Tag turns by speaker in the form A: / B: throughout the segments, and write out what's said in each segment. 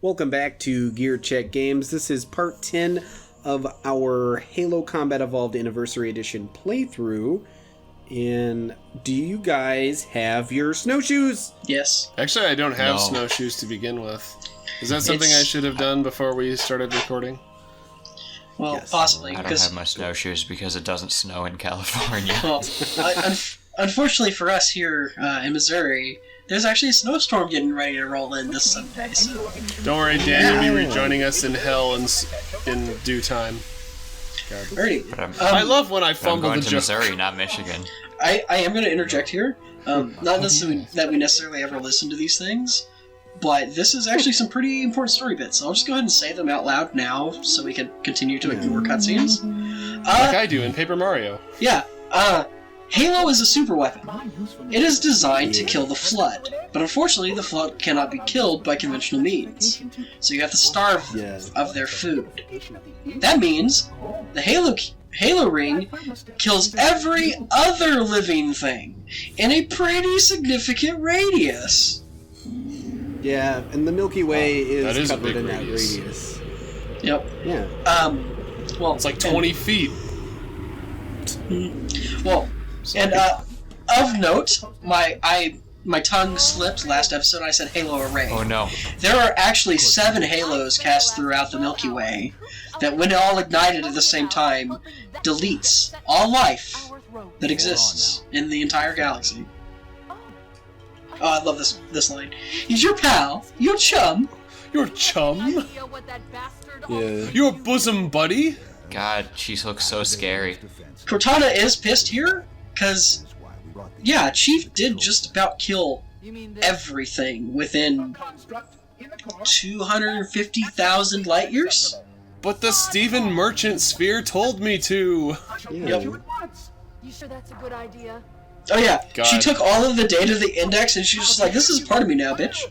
A: Welcome back to Gear Check Games. This is part 10 of our Halo Combat Evolved Anniversary Edition playthrough. And do you guys have your snowshoes?
B: Yes.
C: Actually, I don't have snowshoes to begin with. Is that something I should have done before we started recording?
B: Well,
A: Yes.
B: possibly.
D: I don't have my snowshoes because it doesn't snow in California.
B: Well, unfortunately for us here in Missouri, there's actually a snowstorm getting ready to roll in this Sunday. So.
C: Don't worry, Dan, you'll be rejoining us in hell in due time.
B: Alrighty.
C: I love when I
D: I'm
C: fumble
D: going
C: the
D: to
C: joke.
D: Missouri, not Michigan.
B: I am going to interject here. Not necessarily that we necessarily ever listen to these things, but this is actually some pretty important story bits. So I'll just go ahead and say them out loud now so we can continue to ignore cutscenes.
C: Like I do in Paper Mario.
B: Yeah. Halo is a super weapon. It is designed to kill the Flood, but unfortunately the Flood cannot be killed by conventional means. So you have to starve them of their food. That means the Halo ring kills every other living thing in a pretty significant radius.
A: Yeah, and the Milky Way
C: That
A: is
C: is a
A: covered
C: big
A: in that
C: radius.
A: radius.
B: Yep.
A: Yeah.
B: Well,
C: It's like 20 feet.
B: Well, and of note, my tongue slipped last episode. I said Halo Array.
D: Oh no.
B: There are actually 7 halos cast throughout the Milky Way that, when all ignited at the same time, deletes all life that exists in the entire galaxy. Oh, I love this line. He's your pal, your chum.
C: Your chum?
A: Yeah.
C: Your bosom buddy?
D: God, she looks so scary.
B: Cortana is pissed here, because, yeah, Chief did just about kill everything within 250,000 light years.
C: But the Stephen Merchant sphere told me to.
B: Yep.
E: You sure that's a good idea?
B: Oh yeah,
C: God.
B: she took all of the data of the index and she was just like, this is part of me now, bitch.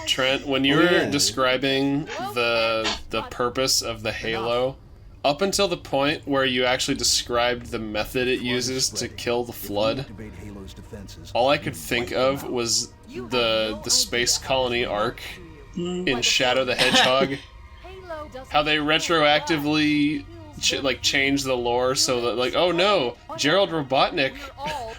C: Trent, when you were describing the purpose of the Halo, up until the point where you actually described the method it uses to kill the Flood, all I could think of was the space colony arc in Shadow the Hedgehog. How they retroactively change the lore so that, like, oh no, Gerald Robotnik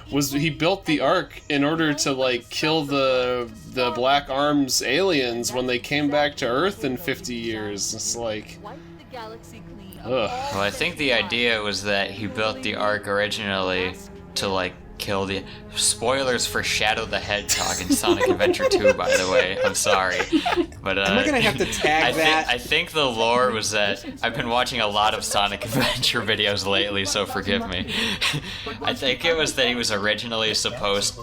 C: he built the Ark in order to kill the Black Arms aliens when they came back to Earth in 50 years. It's like, ugh.
D: Well, I think the idea was that he built the Ark originally to, kill the... Spoilers for Shadow the Hedgehog in Sonic Adventure 2, by the way. I'm sorry. But,
A: Am I gonna have to tag that?
D: I think the lore was that... I've been watching a lot of Sonic Adventure videos lately, so forgive me. I think it was that he was originally supposed...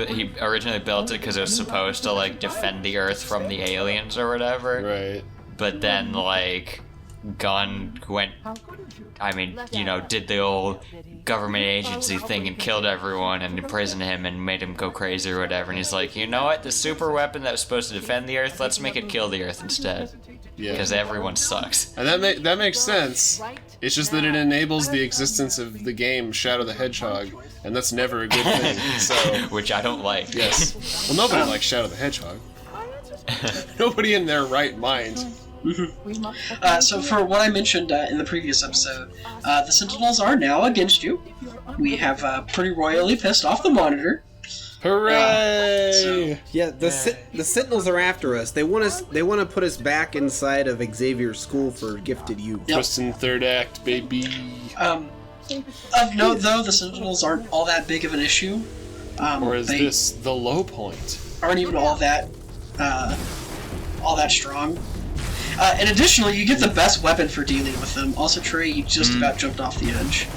D: He originally built it because it was supposed to, defend the Earth from the aliens or whatever.
C: Right.
D: But then, Gunn went... did the old government agency thing and killed everyone and imprisoned him and made him go crazy or whatever. And he's like, you know what? The super weapon that was supposed to defend the Earth, let's make it kill the Earth instead.
C: Yeah.
D: Because everyone sucks.
C: And that makes sense. It's just that it enables the existence of the game Shadow the Hedgehog, and that's never a good thing. So,
D: Which I don't like.
C: yes. Well, nobody likes Shadow the Hedgehog. Nobody in their right mind.
B: So for what I mentioned in the previous episode, the Sentinels are now against you. We have pretty royally pissed off the Monitor.
C: Hooray!
A: Yeah, the Sentinels are after us. They want to put us back inside of Xavier's school for gifted youth.
B: Yep.
C: Twisting third act, baby.
B: Of note, though, the Sentinels aren't all that big of an issue.
C: Or is
B: they
C: this the low point?
B: aren't even all that strong. And additionally, you get the best weapon for dealing with them. Also, Trey, you just about jumped off the edge.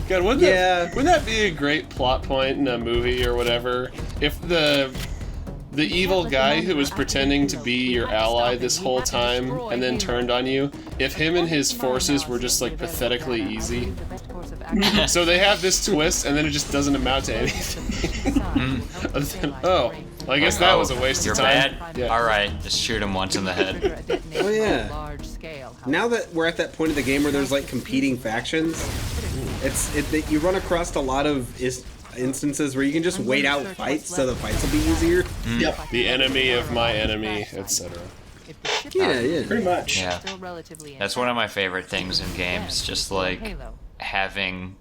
C: God, wouldn't that be a great plot point in a movie or whatever? If the evil guy who was pretending to be your ally this whole time and then turned on you, if him and his forces were just pathetically easy. So they have this twist and then it just doesn't amount to anything. Other than, well, I guess that was a waste
D: You're
C: of time.
D: bad?
C: Yeah.
D: Alright, just shoot him once in the head.
A: Oh yeah. Now that we're at that point of the game where there's competing factions, you run across a lot of instances where you can just wait out fights so the fights will be easier.
B: Yep.
C: The enemy of my enemy, etc.
A: Yeah.
B: Pretty much.
D: Yeah. That's one of my favorite things in games, just like having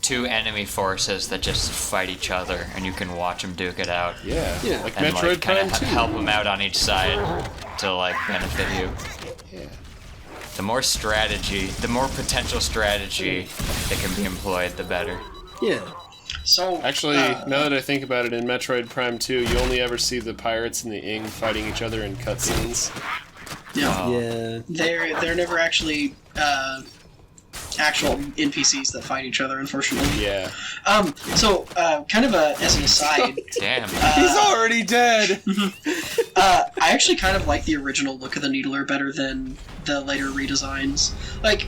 D: two enemy forces that just fight each other, and you can watch them duke it out.
C: Yeah. Like
D: And
C: Metroid
D: like kind
C: Prime
D: of
C: 2.
D: help them out on each side to like benefit you.
C: Yeah.
D: The more potential strategy that can be employed, the better.
A: Yeah.
B: So
C: Actually, now that I think about it, in Metroid Prime 2, you only ever see the pirates and the Ing fighting each other in cutscenes.
B: yeah,
A: Yeah.
B: they're never actually actual NPCs that fight each other, unfortunately.
C: Yeah.
B: So kind of as an aside,
D: Damn.
C: He's already dead!
B: I actually kind of like the original look of the Needler better than the later redesigns. Like,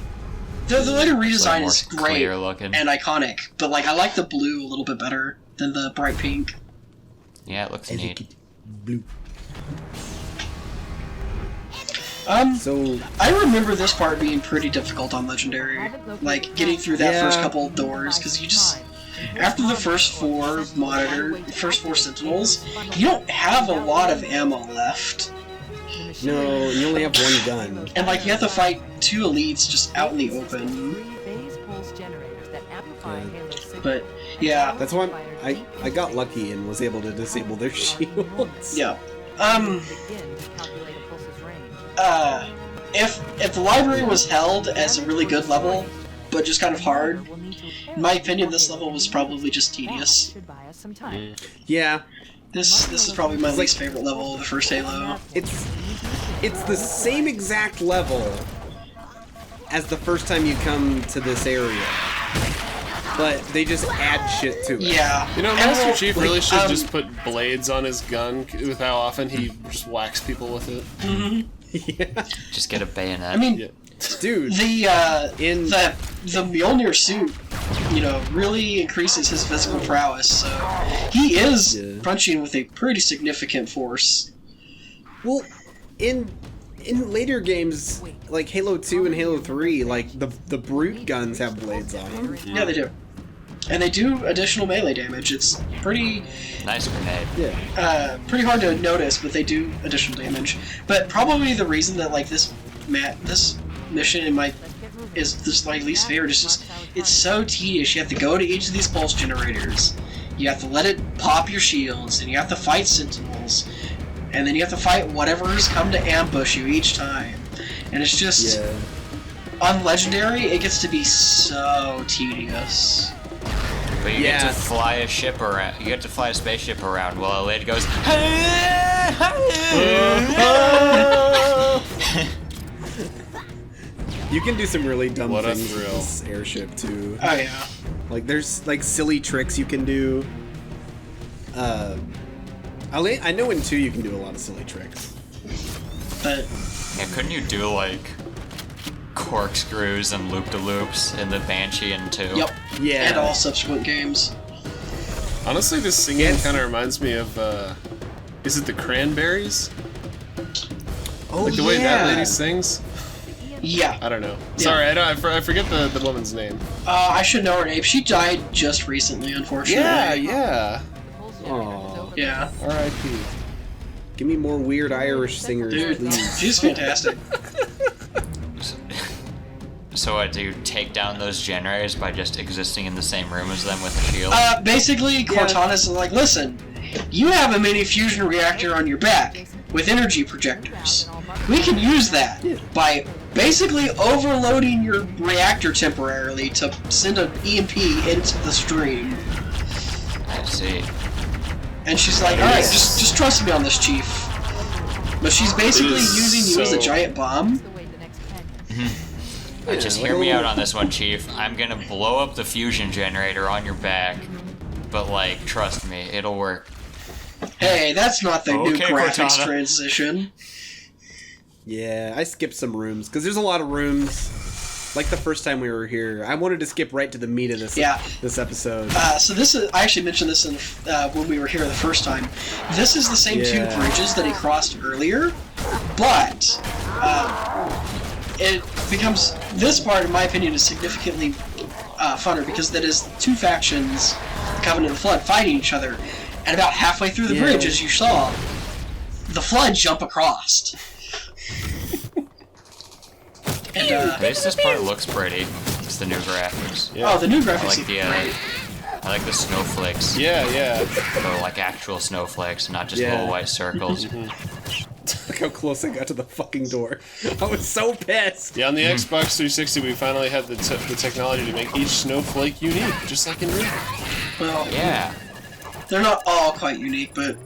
B: the later redesign is
D: more
B: great
D: clear looking.
B: and iconic, but like I like the blue a little bit better than the bright pink.
D: Yeah, it looks neat.
A: Blue. So
B: I remember this part being pretty difficult on Legendary, like getting through that
A: Yeah.
B: first couple of doors, because you just, after the first four Sentinels, you don't have a lot of ammo left,
A: no, you only have one gun.
B: and like you have to fight two elites just out in the open. But yeah,
A: That's why I got lucky and was able to disable their shields.
B: yeah. If the library was held as a really good level, but just kind of hard, in my opinion, this level was probably just tedious.
A: Yeah.
B: This is probably my least favorite level of the first Halo.
A: It's the same exact level as the first time you come to this area, but they just add shit to it.
B: Yeah.
C: You know, Master Chief
B: like,
C: really should just put blades on his gun with how often he just whacks people with it.
A: Yeah.
D: Just get a bayonet.
B: I mean,
C: Yeah.
A: Dude,
B: the Mjolnir suit, really increases his physical prowess. So he is punching with a pretty significant force.
A: well, in later games like Halo 2 and Halo 3, like the brute guns have blades on them.
B: Yeah, they do. And they do additional melee damage. It's pretty
D: Nice grenade.
A: Yeah.
B: pretty hard to notice, but they do additional damage. But probably the reason that like this mission is my least favorite is just it's so tedious. You have to go to each of these pulse generators. You have to let it pop your shields, and you have to fight sentinels, and then you have to fight whatever's come to ambush you each time. And it's just on Legendary, it gets to be so tedious.
D: But you get to fly a ship around. You get to fly a spaceship around while a lady goes.
A: You can do some really dumb
C: What a
A: things with
C: thrill.
A: this airship too.
B: Oh yeah.
A: Like there's like silly tricks you can do. I know in 2 you can do a lot of silly tricks.
B: But
D: Yeah, couldn't you do like corkscrews and loop-de-loops in the Banshee in 2?
B: yep.
A: Yeah.
B: And all subsequent games.
C: Honestly, this singing kind of reminds me of, is it the Cranberries?
A: Oh,
C: Like the way that lady sings?
B: Yeah.
C: I don't know.
B: Yeah.
C: Sorry, I forget the woman's name.
B: I should know her name. She died just recently, unfortunately.
C: Yeah.
A: Aw.
B: Yeah.
C: R.I.P.
A: Give me more weird Irish singers,
B: Dude,
A: please.
B: she's fantastic.
D: So what, do you take down those generators by just existing in the same room as them with a shield?
B: Basically, Cortana's like, listen, you have a mini fusion reactor on your back with energy projectors. We can use that by basically overloading your reactor temporarily to send an EMP into the stream.
D: I see.
B: And she's like, alright, just trust me on this, Chief. But she's basically using you as a giant bomb.
D: Just hear me out on this one, Chief. I'm gonna blow up the fusion generator on your back, but like, trust me, it'll work.
B: Hey, that's not the new
D: Okay,
B: graphics
D: Cortana.
B: transition.
A: Yeah, I skipped some rooms because there's a lot of rooms. Like the first time we were here, I wanted to skip right to the meat of this episode.
B: So this is, I actually mentioned this in when we were here the first time. This is the same two bridges that he crossed earlier, but it becomes, this part in my opinion is significantly funner because that is two factions, the Covenant and the Flood, fighting each other, and about halfway through the bridge, as you saw, the Flood jump across. And,
D: At least this part looks pretty. It's the new graphics.
B: Oh, the new graphics
D: I like
B: look
D: the
B: great.
D: I like the snowflakes.
C: Yeah.
D: They're like actual snowflakes, not just little white circles.
A: Look how close I got to the fucking door. I was so pissed.
C: Yeah, on the Xbox 360, we finally had the technology to make each snowflake unique, just like in Real.
B: Well,
D: Yeah.
B: they're not all quite unique, but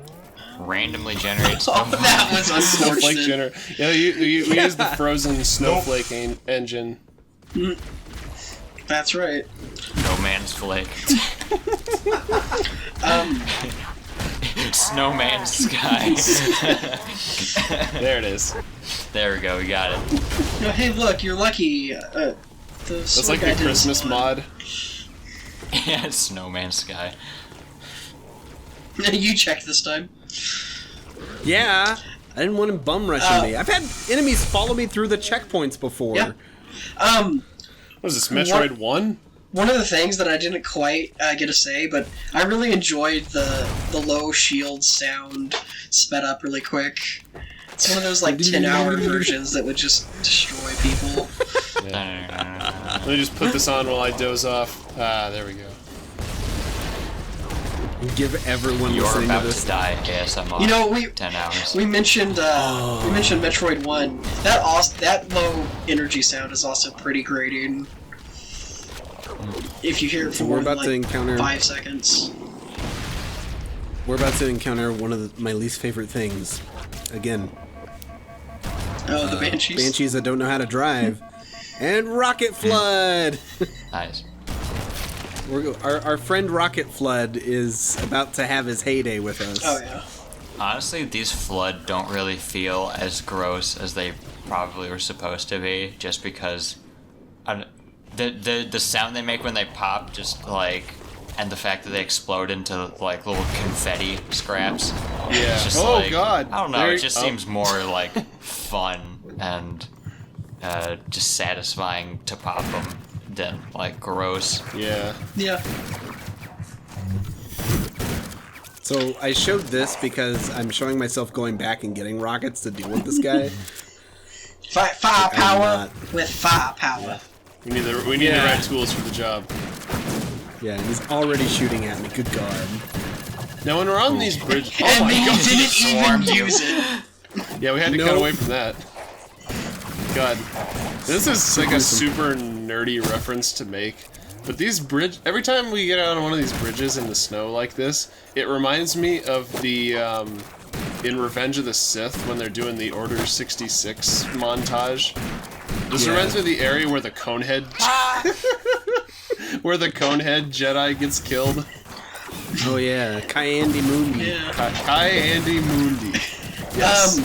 D: Randomly generates
B: oh, that was
C: Snowflake
B: unfortunate.
C: Yeah, we used the frozen snowflake engine.
B: That's right.
D: No man's flake. Snowman's sky.
C: There it is.
D: There we go, we got it.
B: No, hey, look, you're lucky.
C: That's like the Christmas mod.
D: Yeah, Snowman's sky.
B: You checked this time.
A: Yeah, I didn't want him bum rushing me. I've had enemies follow me through the checkpoints before.
B: Yeah.
C: What is this, Metroid 1?
B: One of the things that I didn't quite get to say, but I really enjoyed the low shield sound sped up really quick. It's one of those like 10-hour versions that would just destroy people.
C: Let me just put this on while I doze off. Ah, there we go.
A: Give everyone
D: You're
A: listening
D: about
A: to this.
D: to die, ASMR.
B: You know,
D: 10 hours.
B: we mentioned Metroid 1. That low energy sound is also pretty grating. If you hear it for
A: we're
B: more than
A: about to encounter
B: 5 seconds.
A: We're about to encounter one of my least favorite things. Again,
B: Oh, the Banshees.
A: banshees that don't know how to drive, and Rocket Flood.
D: Nice.
A: Our friend Rocket Flood is about to have his heyday with us.
B: Oh yeah.
D: Honestly, these Flood don't really feel as gross as they probably were supposed to be, just because the sound they make when they pop, just like, and the fact that they explode into like little confetti scraps.
C: Yeah.
D: It's just
C: Oh,
D: like,
C: God.
D: I don't know.
C: There-
D: It just
C: oh.
D: seems more like fun and just satisfying to pop them than like gross.
C: Yeah.
B: Yeah.
A: So I showed this because I'm showing myself going back and getting rockets to deal with this guy.
B: Firepower
A: not.
B: with firepower.
C: We need the right tools for the job.
A: Yeah, and he's already shooting at me. Good God.
C: Now, when we're on these bridges, oh
B: And
C: my
B: then
C: god!
B: you didn't
D: Swarmed
B: even
D: you.
B: use it.
C: Yeah, we had to
A: No.
C: cut away from that. God, this is like a super nerdy reference to make. But these every time we get out on one of these bridges in the snow like this, it reminds me of the in Revenge of the Sith when they're doing the Order 66 montage. This reminds me of the area where the Conehead where the Conehead Jedi gets killed.
A: Oh yeah, Kyandi Mundi.
B: Yeah.
C: Kai Andy Mundi. Yes.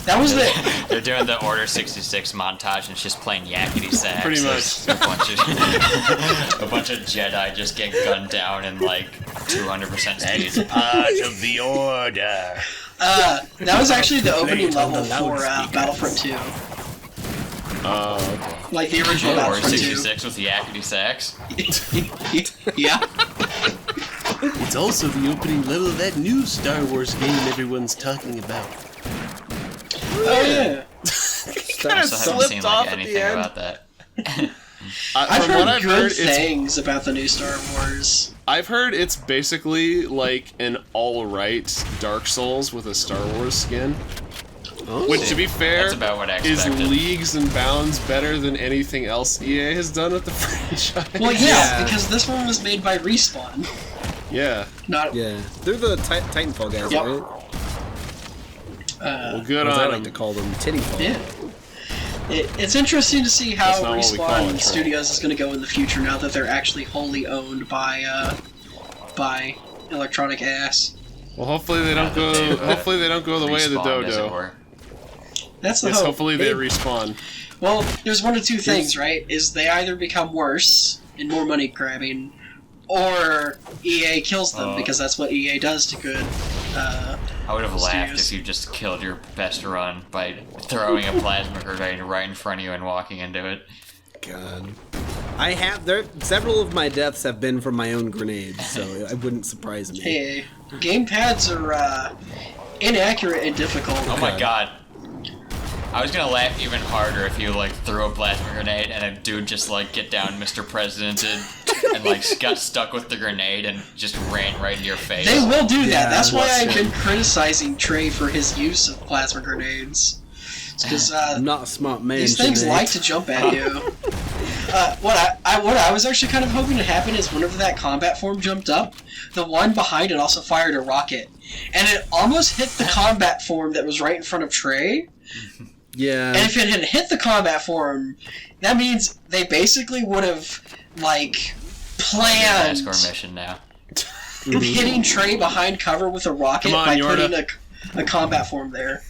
B: That was the.
D: They're doing the Order 66 montage and it's just playing yakety sax.
C: Pretty much.
D: There's a bunch of Jedi just get gunned down in like 200% speed.
C: Part of the Order.
B: That was actually the opening
A: Play it on
B: level
A: the
B: for
A: loudspeakers.
B: Battlefront 2.
C: Oh,
B: Like the original
D: Order
B: Battlefront 2.
D: 66 with the yakety sax.
B: Yeah.
C: it's also the opening level of that new Star Wars game everyone's talking about.
B: Oh yeah.
C: Kind of
D: So I haven't
C: slipped
D: seen
C: off
D: like
C: at
D: anything
C: the end.
D: about that.
B: I've
C: From
B: heard
C: what I've
B: good
C: heard, it's
B: things about the new Star Wars.
C: I've heard it's basically like an all-right Dark Souls with a Star Wars skin.
A: Oh.
C: Which, to be fair,
D: That's about what I
C: is
D: expected.
C: leagues and bounds better than anything else EA has done with the franchise.
B: Well, yeah,
A: Yeah.
B: because this one was made by Respawn.
C: Yeah.
B: Not.
A: Yeah, they're the Titanfall guys,
B: Yep.
A: right?
C: Well, good
A: Or as I
C: on
A: like to
C: them.
A: call them, Tittyfall.
B: Yeah. It's interesting to see how
C: That's not what we call it,
B: Respawn
C: Trey.
B: Studios is going to go in the future now that they're actually wholly owned by Electronic Arts.
C: Well, hopefully they don't go. Hopefully they don't go the way of the
D: Respawn, as it
C: dodo.
D: were.
B: That's the
C: Yes,
B: hope.
C: hopefully they respawn.
B: Well, there's one of two things, right? Is they either become worse and more money grabbing, or EA kills them because that's what EA does to good.
D: I would have laughed
B: Studios.
D: if you just killed your best run by throwing a plasma grenade right in front of you and walking into it.
A: God. I have several of my deaths have been from my own grenades, so it wouldn't surprise me.
B: Hey, gamepads are inaccurate and difficult.
D: Oh my god. I was gonna laugh even harder if you like threw a plasma grenade and a dude just like get down Mr. Presidented and like got stuck with the grenade and just ran right into your face.
B: They will do that.
A: Yeah,
B: That's why
A: that's
B: I've been criticizing Trey for his use of plasma grenades. Because
A: I'm not a smart man.
B: these things
A: Sinead.
B: like to jump at you. What I was actually kind of hoping to happen is whenever that combat form jumped up, the one behind it also fired a rocket, and it almost hit the combat form that was right in front of Trey.
A: Yeah.
B: And if it had hit the combat form, that means they basically would have like planned
D: Escort mission now.
B: hitting Trey behind cover with a rocket
C: Come on,
B: by
C: Yorda.
B: putting a combat form there.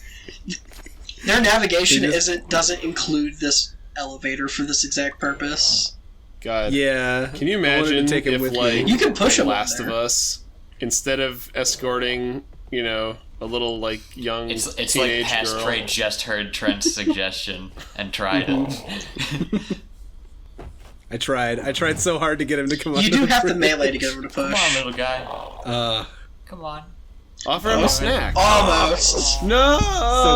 B: Their navigation doesn't include this elevator for this exact purpose.
C: God.
A: Yeah.
C: Can you
A: I wanted to
C: imagine
A: take him
C: if,
A: with
C: like,
A: me.
B: You can push
C: The
B: them up
C: Last
B: there.
C: of Us, instead of escorting, a little, like, young
D: It's like
C: teenage
D: past
C: girl.
D: Trey just heard Trent's suggestion and tried it.
A: I tried so hard to get him to come on.
B: You do have to melee to get them to
D: Come
B: push.
D: on, little guy. Come on.
C: Offer him a snack.
B: Almost.
C: No!
A: So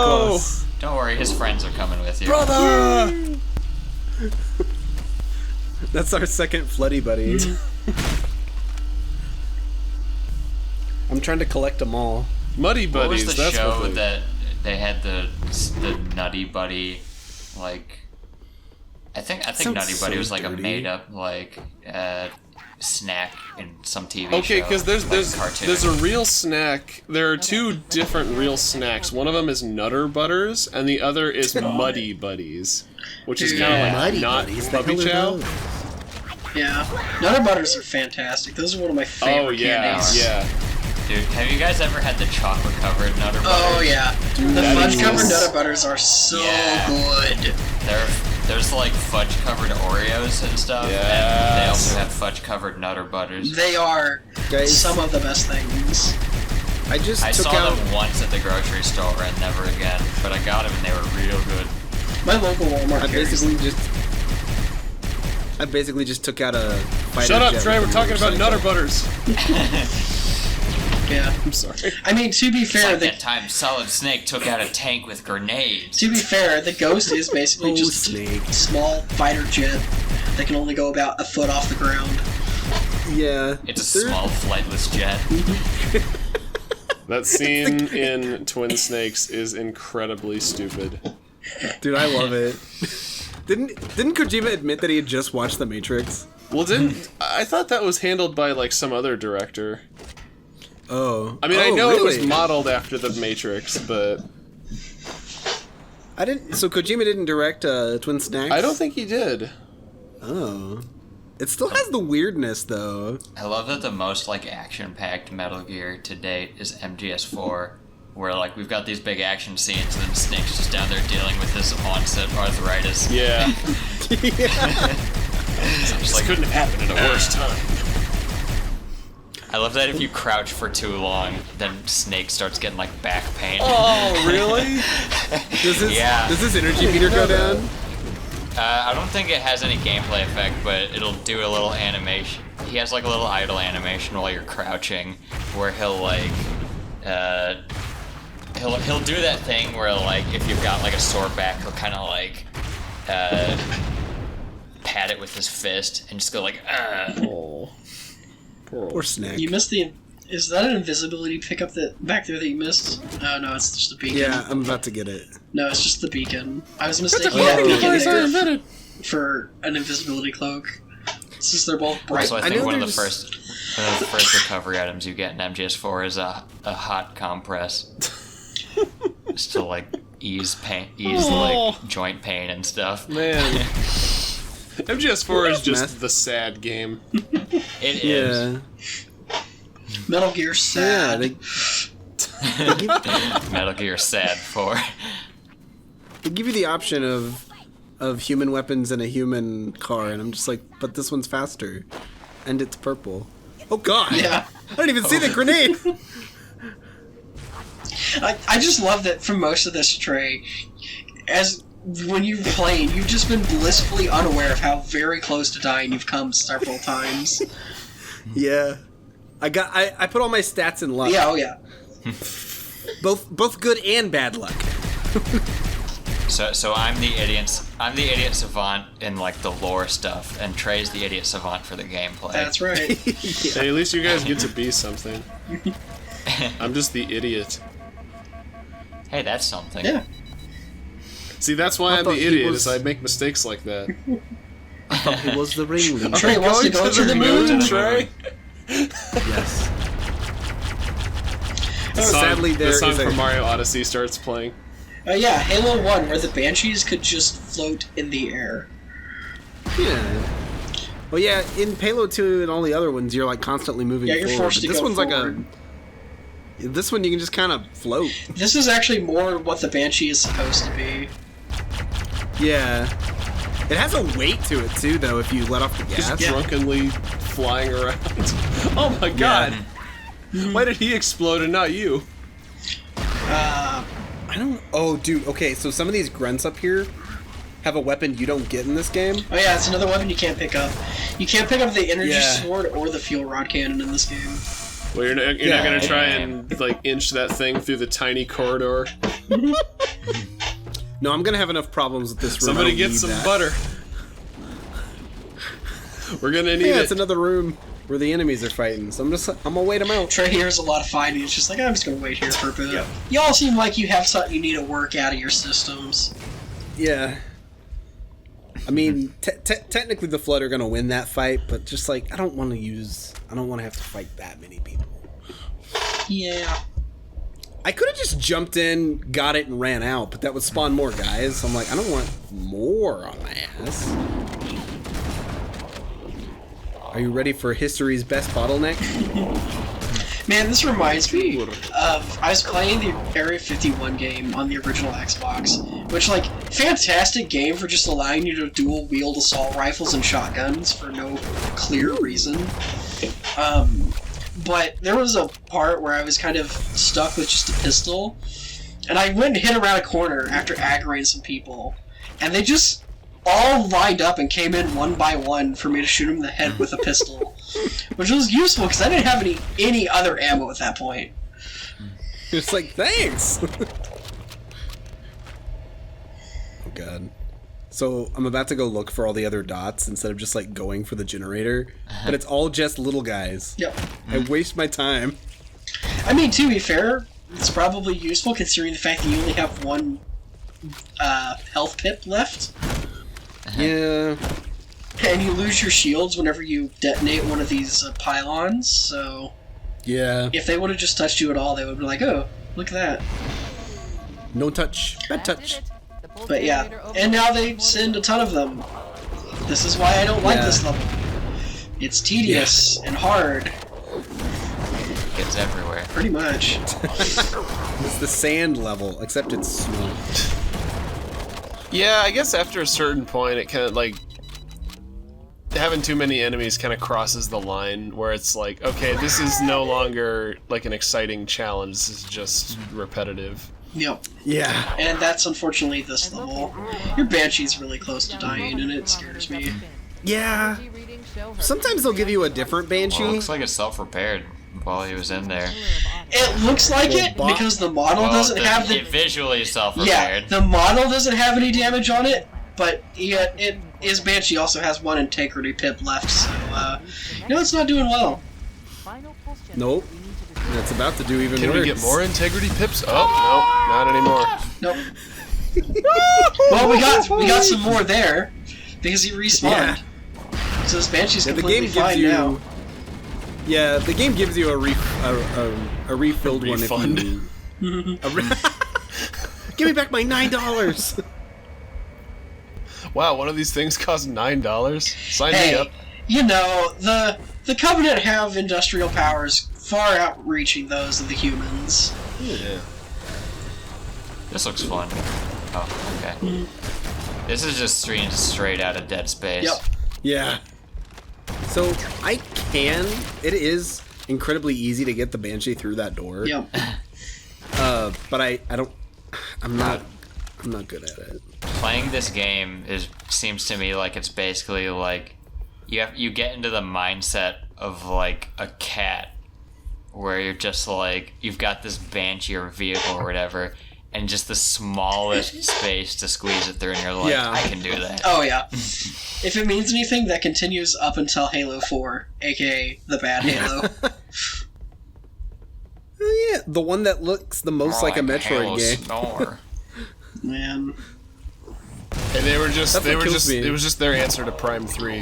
A: close.
D: Don't worry, his friends are coming with you.
C: Brother!
A: That's our second Floody buddy. I'm trying to collect them all.
C: Muddy
D: What was
C: Buddies,
D: the
C: that's
D: show
C: what they...
D: that they had the Nutty Buddy, like... I think
A: Sounds
D: Nutty Buddy
A: so
D: was like
A: dirty.
D: a made-up, like, snack in some TV
C: Okay,
D: show.
C: because there's
D: cartoon.
C: a real snack. There are two different real snacks. One of them is Nutter Butters, and the other is Muddy Buddies, which is kind of like
A: Muddy
C: not
A: Buddies, the
C: puppy
A: hell are
C: chow.
A: those?
B: Yeah. Nutter Butters are fantastic. Those are one of my favorite
C: Oh yeah,
B: candies.
C: yeah.
D: Dude, have you guys ever had the chocolate-covered Nutter Butters?
B: Oh yeah. The
C: that
B: fudge-covered
C: is-
B: Nutter Butters are so
D: Yeah.
B: good.
D: There's like fudge-covered Oreos and stuff, and they
C: Yes.
D: also have fudge-covered Nutter Butters.
B: They are
A: Guys,
B: some of the best things.
A: I just
D: I
A: took
D: saw
A: out.
D: them once at the grocery store and never again, but I got them and they were real good.
B: My local Walmart
A: I
B: carries
A: basically just took out a. fighter
C: Shut up,
A: jet
C: Trey.
A: with
C: We're
A: a
C: talking about
A: motorcycle.
C: Nutter Butters.
B: Yeah.
C: I'm sorry.
B: I mean, to be
D: It's
B: fair,
D: like
B: the
D: that time Solid Snake took out a tank with grenades.
B: to be fair, the Ghost is basically
A: Oh,
B: just
A: Snake.
B: a small fighter jet that can only go about a foot off the ground.
A: Yeah.
D: It's a small flightless jet.
C: That scene in Twin Snakes is incredibly stupid.
A: Dude, I love it. Didn't Kojima admit that he had just watched The Matrix?
C: Well, I thought that was handled by like some other director.
A: Oh.
C: I mean, I
A: Oh,
C: know it was
A: really?
C: modeled after The Matrix, but
A: I didn't. So Kojima didn't direct Twin Snacks.
C: I don't think he did.
A: Oh. It still has the weirdness though.
D: I love that the most like action-packed Metal Gear to date is MGS4, where like we've got these big action scenes and then Snake's just down there dealing with his onset arthritis.
C: Yeah,
D: Just like,
C: couldn't have happened at a worse time.
D: I love that if you crouch for too long, then Snake starts getting like back pain.
C: Oh, really?
A: Does this energy meter go down?
D: I don't think it has any gameplay effect, but it'll do a little animation. He has like a little idle animation while you're crouching, where he'll like, he'll do that thing where like if you've got like a sore back, he'll kind of like, pat it with his fist and just go like,
C: Oh,
A: Poor Snack.
B: You missed the. Is that an invisibility pickup that back there that you missed? Oh no, it's just a beacon.
A: Yeah, I'm about to get it.
B: No, it's just the beacon. I was
C: that's a
B: mistaking that
C: cool
B: beacon
C: device I
B: there
C: invented.
B: for an invisibility clook. Since they're both bright.
D: So I
A: I
D: think
A: know
D: one of the
A: there's-
D: first recovery items you get in MGS4 is a hot compress, just to like ease like joint pain and stuff.
C: Man, MGS4 is just
A: Meth.
C: the sad game.
D: It is.
A: Yeah.
B: Metal Gear
A: Yeah.
B: sad.
D: Metal Gear Sad 4.
A: They give you the option of human weapons and a human car, and I'm just like, but this one's faster, and it's purple. Oh God!
B: Yeah.
A: I didn't even see the grenade.
B: I just love that for most of this tray, as when you've played, you've just been blissfully unaware of how very close to dying you've come several times.
A: Yeah. I put all my stats in luck.
B: Yeah, oh yeah.
A: Both good and bad luck.
D: So I'm the idiot savant in like the lore stuff, and Trey's the idiot savant for the gameplay.
B: That's right.
C: Hey, at least you guys get to be something. I'm just the idiot.
D: Hey, that's something.
B: Yeah.
C: See, that's why I'm
A: thought
C: the
A: he
C: idiot,
A: was-
C: is I make mistakes like that.
A: I thought he was the ringleader.
B: Trey wants to go to the moon.
C: Trey?
A: Yes.
C: The song,
A: Sadly, there
C: the song
A: is a-
C: from Mario Odyssey starts playing.
B: Yeah, Halo 1, where the Banshees could just float in the air.
A: Yeah. Well, yeah, in Halo 2 and all the other ones, you're like constantly moving
B: Yeah, you're
A: forward.
B: forced
A: But
B: to
A: this
B: go
A: one's
B: forward.
A: like this one you can just kind of float.
B: This is actually more what the Banshee is supposed to be.
A: Yeah. It has a weight to it too, though. If you let off the
C: Just
A: gas.
C: drunkenly flying around. Oh my god! Why did he explode and not you?
A: I don't. Oh, dude. Okay, so some of these grunts up here have a weapon you don't get in this game.
B: Oh yeah, it's another weapon you can't pick up. You can't pick up the energy
A: Yeah.
B: sword or the fuel rod cannon in this game.
C: Well, you're not gonna try and like inch that thing through the tiny corridor.
A: No, I'm gonna have enough problems with this room.
C: Somebody
A: I don't
C: get
A: need
C: some
A: that.
C: butter. We're gonna need
A: Yeah,
C: it.
A: it's another room where the enemies are fighting. So I'm gonna wait them out.
B: Trey hears a lot of fighting. It's just like, I'm just gonna wait here for a bit. Y'all seem like you have something you need to work out of your systems.
A: Yeah. I mean, technically the Flood are gonna win that fight, but just like I don't want to have to fight that many people.
B: Yeah.
A: I could have just jumped in, got it, and ran out, but that would spawn more guys. So I'm like, I don't want more on my ass. Are you ready for history's best bottleneck?
B: Man, this reminds me of, I was playing the Area 51 game on the original Xbox, which, like, fantastic game for just allowing you to dual-wield assault rifles and shotguns for no clear reason. But there was a part where I was kind of stuck with just a pistol, and I went and hit around a corner after aggroing some people, and they just all lined up and came in one by one for me to shoot them in the head with a pistol, which was useful because I didn't have any other ammo at that point.
A: It's like, thanks! Oh god. So, I'm about to go look for all the other dots instead of just, like, going for the generator. But it's all just little guys.
B: Yep.
A: I waste my time.
B: I mean, to be fair, it's probably useful considering the fact that you only have one health pip left,
A: Yeah.
B: and you lose your shields whenever you detonate one of these pylons, so
A: Yeah.
B: if they would have just touched you at all, they would have been like, oh, look at that.
A: No touch. Bad touch.
B: But yeah, and now they send a ton of them. This is why I don't like
A: Yeah.
B: this level. It's tedious and hard,
D: It's everywhere.
B: pretty much.
A: It's the sand level, except it's snow.
C: Yeah, I guess after a certain point, it kind of like having too many enemies kind of crosses the line where it's like, okay, this is no longer like an exciting challenge. This is just repetitive.
B: Yep.
A: Yeah.
B: And that's unfortunately this level. Your Banshee's really close to dying, and it scares me.
A: Yeah. Sometimes they'll give you a different Banshee.
D: Well, it looks like it self-repaired while he was in there.
B: It looks like it because the model doesn't have the
D: It visually
B: yeah.
D: self-repaired.
B: The model doesn't have any damage on it, but yet his Banshee also has one integrity pip left, so no, it's not doing well.
A: Nope. That's about to do even
C: Can
A: worse.
C: we get more integrity pips? Oh, no, not anymore.
B: Nope. Well, we got some more there because he respawned.
A: Yeah.
B: So this Banshee's
A: Yeah, the
B: completely
A: game gives
B: fine
A: you.
B: now.
A: Yeah, the game gives you a refilled one if
C: refund.
A: you. Give me back my $9.
C: Wow, one of these things costs $9. Sign me
B: Hey,
C: up.
B: you know, the Covenant have industrial powers far outreaching those of the humans.
C: Yeah.
D: This looks fun. Oh, okay. This is just streamed straight out of Dead Space.
B: Yep.
A: Yeah. So it is incredibly easy to get the Banshee through that door.
B: Yep.
A: But I'm not good at it.
D: playing this game seems to me like it's basically like you get into the mindset of like a cat, where you're just like you've got this banshee or vehicle or whatever, and just the smallest space to squeeze it through, and you're like, I can do that.
B: Oh yeah. If it means anything, that continues up until Halo 4, aka the bad Halo.
A: Oh yeah, the one that looks the most like a Metroid game.
D: Snore.
B: Man.
C: And it was just their answer to Prime 3,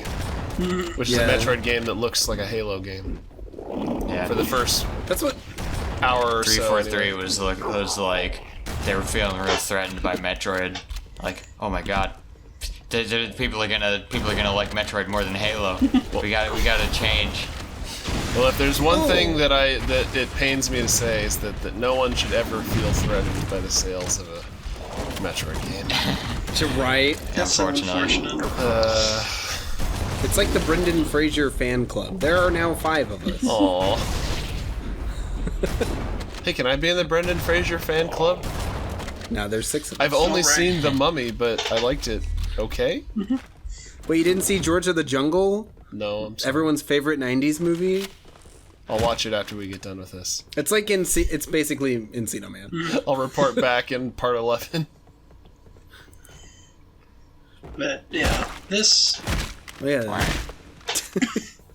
C: which is a Metroid game that looks like a Halo game.
D: Yeah.
C: For the first
A: That's what
C: hour or so.
D: 343 was like they were feeling real threatened by Metroid. Like, oh my god, people are gonna like Metroid more than Halo. we gotta change.
C: Well, if there's one thing that it pains me to say is that no one should ever feel threatened by the sales of a Metroid game.
A: right.
B: That's so unfortunate.
A: It's like the Brendan Fraser fan club. There are now 5 of us.
C: Aww. Hey, can I be in the Brendan Fraser fan club?
A: Now there's 6 of us.
C: I've only seen The Mummy, but I liked it. Okay?
A: Wait, you didn't see George of the Jungle?
C: No, I'm sorry.
A: Everyone's favorite 90s movie?
C: I'll watch it after we get done with this.
A: It's like it's basically Encino Man.
C: I'll report back in part 11.
B: But yeah, this.
A: Oh, yeah.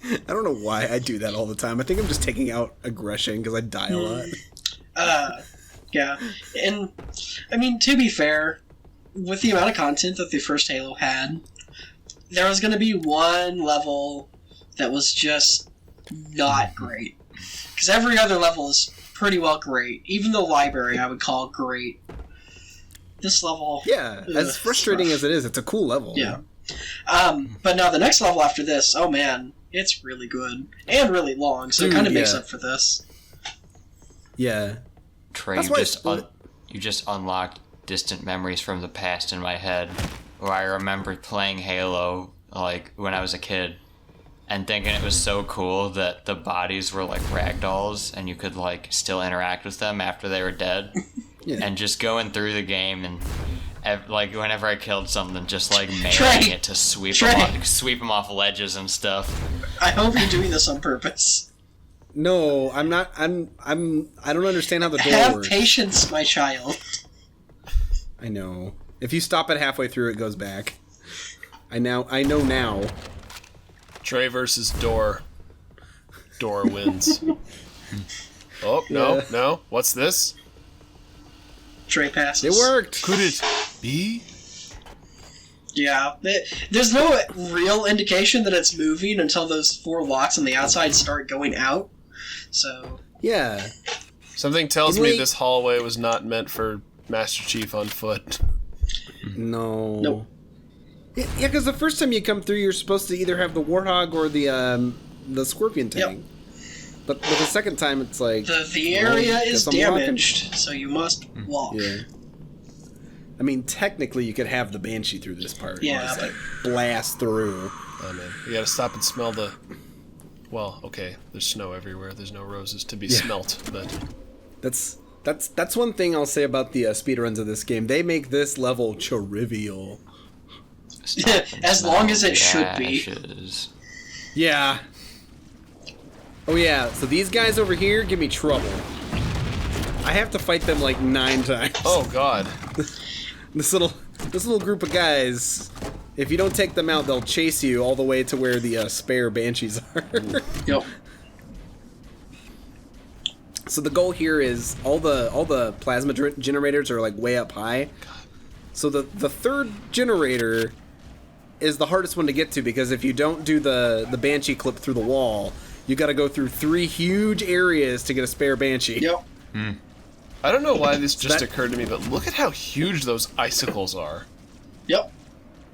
A: I don't know why I do that all the time. I think I'm just taking out aggression because I die a lot.
B: Yeah, and I mean, to be fair, with the amount of content that the first Halo had, there was going to be one level that was just not great. Because every other level is pretty well great. Even the library I would call great. This level...
A: Yeah, as frustrating as it is, it's a cool level.
B: Yeah. But now the next level after this, oh man, it's really good. And really long, so it kind of makes up for this.
A: Yeah.
D: Trey, you just unlocked distant memories from the past in my head, where I remember playing Halo, like, when I was a kid, and thinking it was so cool that the bodies were like ragdolls, and you could, like, still interact with them after they were dead. Yeah. And just going through the game and, like, whenever I killed something, just, like, mailing it to sweep them off ledges and stuff.
B: I hope you're doing this on purpose.
A: No, I'm not. I don't understand how the door
B: Have
A: works.
B: patience, my child.
A: I know. If you stop it halfway through, it goes back. I know now.
C: Trey versus Door. Door wins. Oh, no. What's this?
B: Trey passes.
A: It worked.
C: Could it be?
B: Yeah. There's no real indication that it's moving until those 4 locks on the outside start going out. So...
A: Yeah.
C: Something tells me this hallway was not meant for Master Chief on foot.
A: No.
B: Nope.
A: Yeah, because the first time you come through, you're supposed to either have the Warthog or the Scorpion tank. Yep. But the second time, it's like...
B: The area is damaged, so you must walk.
A: Yeah. I mean, technically, you could have the Banshee through this part.
B: Yeah,
A: just, like, blast through.
C: Oh, man. You gotta stop and smell the... Well, okay, there's snow everywhere. There's no roses to be smelt, but...
A: That's one thing I'll say about the speedruns of this game. They make this level trivial.
B: As long as it should be.
A: Yeah. Oh yeah, so these guys over here give me trouble. I have to fight them like 9 times.
C: Oh god.
A: This little group of guys, if you don't take them out, they'll chase you all the way to where the spare Banshees are.
B: Yep.
A: So the goal here is all the plasma generators are like way up high. So the third generator is the hardest one to get to, because if you don't do the Banshee clip through the wall, you got to go through 3 huge areas to get a spare Banshee.
B: Yep.
C: I don't know why this just occurred to me, but look at how huge those icicles are.
B: Yep.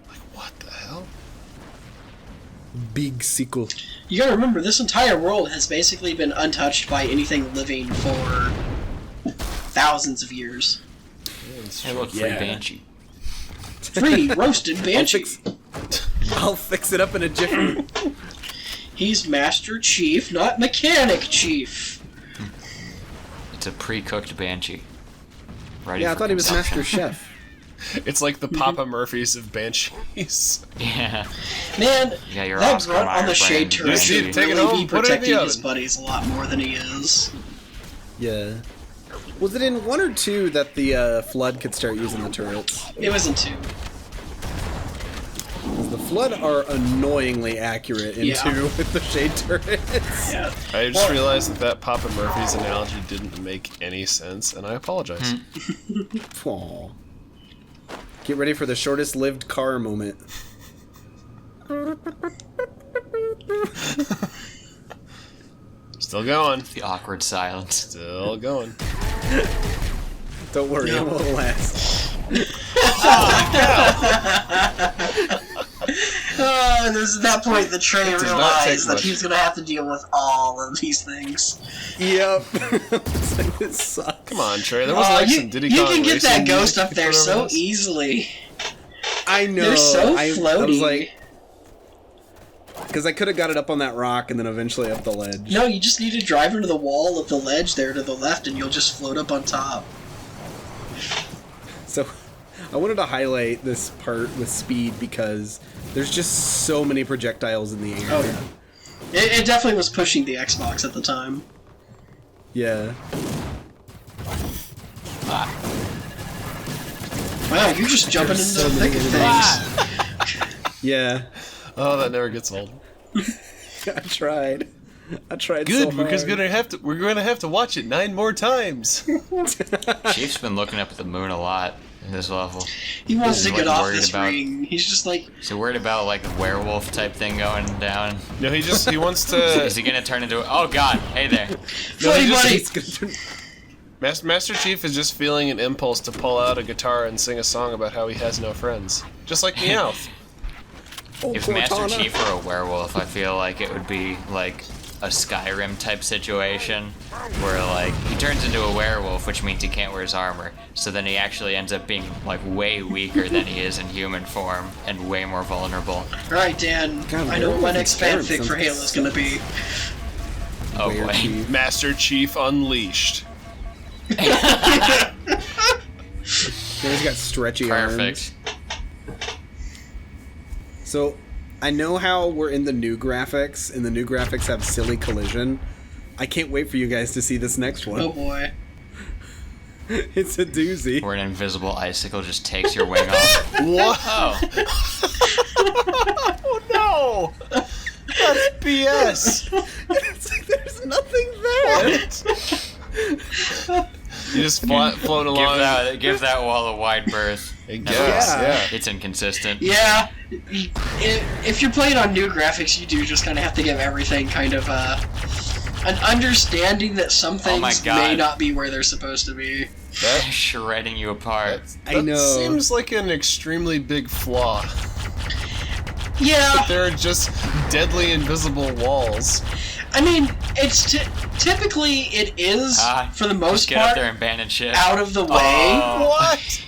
C: Like, what the hell?
A: Big sickle.
B: You gotta remember, this entire world has basically been untouched by anything living for thousands of years.
D: Hey, look, free Banshee.
B: Free roasted Banshee.
A: I'll fix it up in a jiffy.
B: He's Master Chief, not Mechanic Chief.
D: It's a pre-cooked Banshee. Ready
A: Yeah, I
D: for
A: thought he was
D: consumption.
A: Master Chef.
C: It's like the Papa Murphys of Banshees.
D: Yeah.
B: Man,
D: Yeah, your
B: that
D: Oscar
B: grunt on
D: Mayer
B: the shade
D: brand.
B: turret
C: Just
B: should
C: take it
B: really
C: home,
B: be
C: put it in the
B: protecting his
C: oven.
B: buddies a lot more than he is.
A: Yeah. Was it in 1 or 2 that the Flood could start using the turrets?
B: It wasn't 2.
A: 'Cause the Flood are annoyingly accurate in
B: Yeah.
A: 2 with the shade turrets.
B: Yeah.
C: I just realized that Papa Murphy's analogy didn't make any sense, and I apologize.
A: Aw. Get ready for the shortest lived car moment.
C: Still going.
D: The awkward silence.
C: Still going.
A: Don't worry, it won't last.
B: There's at that point the Trey
C: not take
B: realized that
C: much.
B: he's gonna have to deal with all of these things.
A: Yep. It sucks.
C: Come on, Trey. There was like some Diddy
B: you
C: Kong
B: can get
C: racing
B: that ghost
C: music
B: up
C: you
B: there
C: put over
B: so
C: this.
B: easily.
A: I know.
B: They're so
A: I
B: floaty.
A: was like, because I could have got it up on that rock and then eventually up the ledge.
B: No, you just need to drive into the wall of the ledge there to the left, and you'll just float up on top.
A: So, I wanted to highlight this part with speed because there's just so many projectiles in the air.
B: Oh yeah, it definitely was pushing the Xbox at the time.
A: Yeah.
B: Wow, you're just jumping into
A: so
B: the thick of
A: many
B: things.
A: Yeah.
C: Oh, that never gets old.
A: I tried.
C: Good,
A: so
C: because
A: hard.
C: we're gonna have to watch it 9 more times.
D: Chief's been looking up at the moon a lot in this level.
B: He wants to
D: He's,
B: get
D: like,
B: off
D: worried
B: this
D: about-
B: ring. He's just like,
D: So worried about like a werewolf type thing going down.
C: No, he wants to.
D: Is he gonna turn into? Oh God! Hey there.
C: No, he
B: Buddy,
C: just-
B: buddy.
A: It's gonna turn-
C: Master Chief is just feeling an impulse to pull out a guitar and sing a song about how he has no friends, just like Meowth.
A: Oh,
D: If Master
A: Cortana.
D: Chief were a werewolf, I feel like it would be like a Skyrim type situation where like he turns into a werewolf, which means he can't wear his armor. So then he actually ends up being like way weaker than he is in human form and way more vulnerable.
B: alright, Dan,
A: God,
B: I know what my
A: werewolf
B: next
A: in Skyrim
B: fanfic for
A: sounds
B: Halo's gonna be.
D: Oh
A: Where
D: boy.
A: Chief-
C: Master Chief Unleashed.
A: He's got stretchy arms.
D: Perfect.
A: So, I know how we're in the new graphics, and the new graphics have silly collision. I can't wait for you guys to see this next one.
B: Oh boy.
A: It's a doozy.
D: Where an invisible icicle just takes your wing off.
C: What?
D: Oh.
C: Oh no! That's BS.
A: It's like there's nothing there.
C: You just floating along.
D: Give that wall a wide berth.
C: I
D: Never
C: guess,
D: mind.
C: yeah.
D: It's inconsistent.
B: Yeah, if you're playing on new graphics, you do just kind of have to give everything kind of an understanding that some
D: Oh my
B: things
D: God.
B: may not be where they're supposed to be.
C: That,
D: Shredding you apart.
C: that
A: I know.
C: seems like an extremely big flaw.
B: Yeah,
C: There are just deadly invisible walls.
B: I mean, it's typically it is for the
D: Just
B: most
D: get up
B: part
D: there and banish shit.
B: out of the way.
D: Oh.
C: What?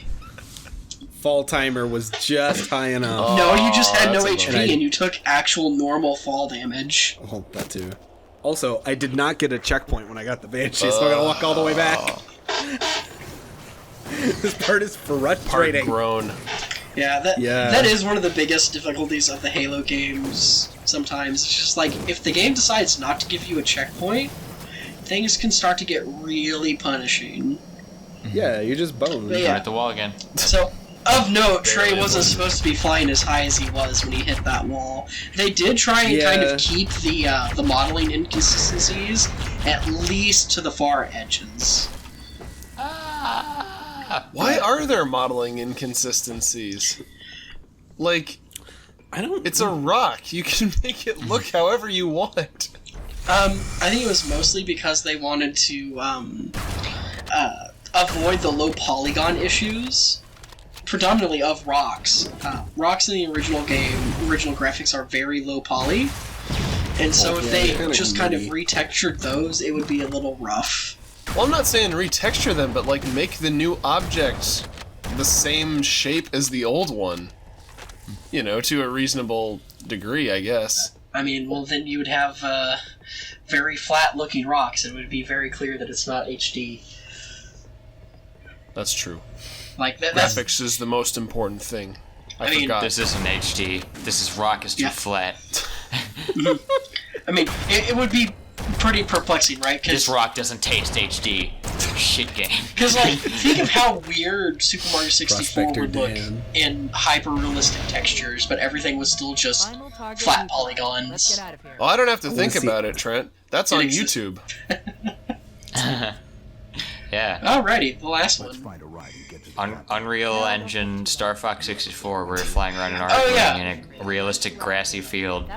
A: Fall timer was just high enough.
B: No, you just had no
C: that's a
B: HP
A: bummer.
B: and you took actual normal fall damage.
A: Oh, that too. Also, I did not get a checkpoint when I got the Banshee, so I gotta walk all the way back. This part is
C: Part
A: frustrating.
C: grown.
B: Yeah,
A: Yeah.
B: that is one of the biggest difficulties of the Halo games. Sometimes it's just like if the game decides not to give you a checkpoint, things can start to get really punishing.
A: Yeah, you're just boned.
B: But
D: You're
B: yeah.
D: at the wall again.
B: So, of note, Trey
C: Barely
B: wasn't
C: avoided.
B: supposed to be flying as high as he was when he hit that wall. They did try and kind
A: Yeah.
B: of keep the modeling inconsistencies at least to the far edges.
C: Why are there modeling inconsistencies? Like,
A: I don't.
C: it's a rock. You can make it look however you want.
B: I think it was mostly because they wanted to avoid the low polygon issues, predominantly of rocks. Rocks in the original game, original graphics are very low poly, and so if they
A: kinda
B: just kind of
A: moody.
B: retextured those, it would be a little rough.
C: Well, I'm not saying retexture them, but like make the new object the same shape as the old one. You know, to a reasonable degree, I guess.
B: I mean, well, then you would have very flat-looking rocks. It would be very clear that it's not HD.
C: That's true.
B: Like that's
C: Graphics is the most important thing. I
B: mean,
C: forgot.
D: This isn't HD. This rock is too flat.
B: I mean, it would be pretty perplexing, right?
D: This rock doesn't taste HD. Shit game.
B: Because, like, think of how weird Super Mario 64
A: Prospector
B: would look
A: Dan.
B: in hyper-realistic textures, but everything was still just flat polygons.
C: Oh, I don't have to think
A: see.
C: about it, Trent. That's on
B: exists.
C: YouTube.
D: Yeah.
B: Alrighty, the last one.
D: Unreal Engine Star Fox 64, where you're flying around an
B: Oh, yeah.
D: in a realistic grassy field.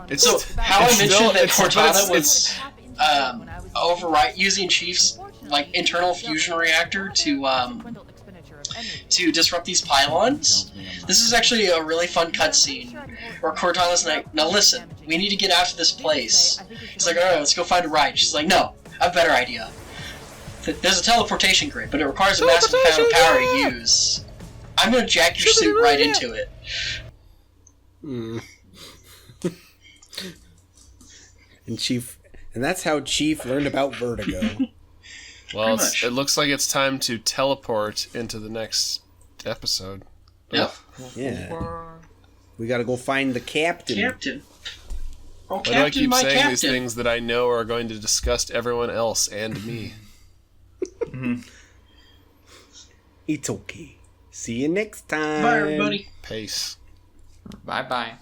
C: It's
B: So, how I
C: it's
B: mentioned
C: still-
B: that
C: it's- but
B: Cortana
C: it's-
B: was using Chief's like internal fusion reactor to disrupt these pylons. This is actually a really fun cutscene where Cortana's like, "Now listen, we need to get out of this place." He's like, "Alright, let's go find a ride." She's like, "No, I have a better idea. There's a teleportation grid, but it requires a massive amount of power to use. I'm gonna jack your suit right into it."
A: And that's how Chief learned about vertigo.
C: Well,
B: much.
C: it looks like it's time to teleport into the next episode.
B: Yep.
A: Yeah. We gotta go find the captain.
B: Captain. Oh,
C: Why do I
B: Captain,
C: keep
B: my
C: saying
B: Captain.
C: these things that I know are going to disgust everyone else and me?
A: It's okay. See you next time.
B: Bye, everybody.
C: Peace.
D: Bye bye.